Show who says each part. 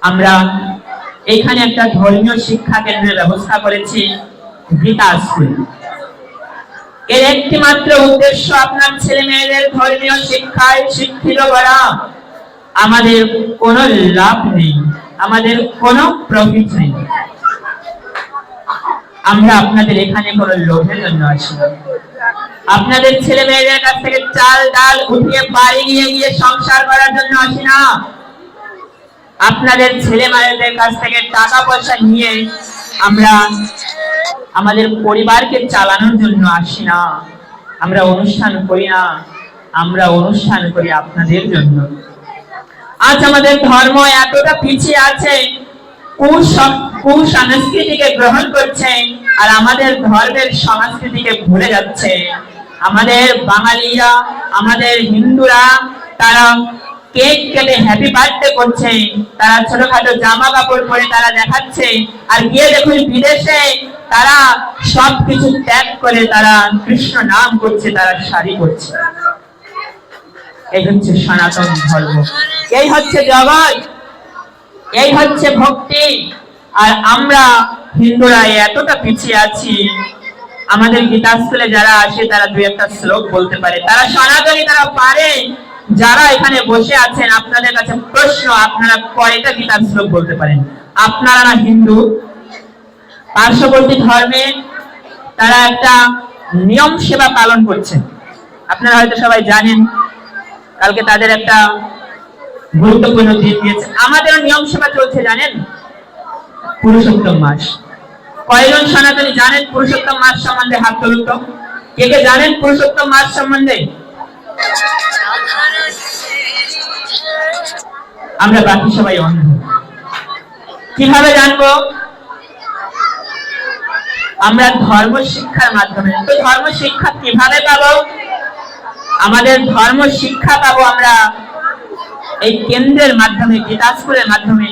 Speaker 1: আমরা এখানে একটা ধর্মীয় শিক্ষা কেন্দ্রের ব্যবস্থা করেছি, গীতা স্কুল। এর একটি মাত্র উদ্দেশ্য আপনার ছেলে মেয়েদের ধর্মীয় শিক্ষায় শিক্ষিত করা। আমাদের কোনো লাভ নেই, আমাদের কোনো প্রফিট নেই। আমরা আপনাদের এখানে কোনো লোভের জন্য আসি না। আপনাদের ছেলে মেয়েদের কাছ থেকে চাল ডাল উঠিয়ে বাড়ি নিয়ে গিয়ে সংসার করার জন্য আসি না। আপনাদের ছেলে মেয়েদের কাছ থেকে টাকা পয়সা নিয়ে আমরা আমাদের পরিবারকে চালানোর জন্য আসি না। আমরা অনুষ্ঠান করি না, আমরা অনুষ্ঠান করি আপনাদের জন্য। আজ আমাদের ধর্ম এতটা পিছিয়ে আছে, কুসংস্কৃতিকে গ্রহণ করছে আর আমাদের ধর্মের সংস্কৃতিকে ভুলে যাচ্ছে। আমাদের বাঙালিরা, আমাদের হিন্দুরা, তারা কেক কেটে হ্যাপি বার্থডে করছে, তারা ছোটখাটো জামা কাপড় পরে তারা দেখাচ্ছে। আর গিয়ে দেখুন বিদেশে তারা সবকিছু ত্যাগ করে তারা কৃষ্ণ নাম করছে, তারা শাড়ি করছে। এই হচ্ছে সনাতন ধর্ম, এই হচ্ছে জগৎ, এই হচ্ছে ভক্তি। আর আমরা হিন্দুরা এতটা পিছিয়ে আছি। আমাদের গীতা স্কুলে যারা আসে তারা দুই একটা শ্লোক বলতে পারে, তারা সনাতনী, তারা পারে। যারা এখানে বসে আছেন, আপনাদের কাছে প্রশ্ন, আপনারা কয়টা গীতার শ্লোক বলতে পারেন? আপনারা না হিন্দু, পার্শ্ববর্তী ধর্মে তারা একটা নিয়ম সেবা পালন করছে। আপনারা হয়তো সবাই জানেন, কালকে তাদের একটা গুরুত্বপূর্ণ দিন দিয়েছে। আমাদের নিয়ম সেবা চলছে জানেন, পুরুষোত্তম মাস। কয়জন সনাতনী জানেন পুরুষোত্তম মাস সম্বন্ধে? হাত তুলুন তো। কে কে জানেন পুরুষোত্তম মাস সম্বন্ধে? আমরা বাকি সবাই অন্ধ। কিভাবে জানবো? আমরা ধর্ম শিক্ষার মাধ্যমে। তো ধর্ম শিক্ষা কিভাবে পাবো? আমাদের ধর্ম শিক্ষা পাবো আমরা এই কেন্দ্রের মাধ্যমে, গীতা স্কুলের মাধ্যমে।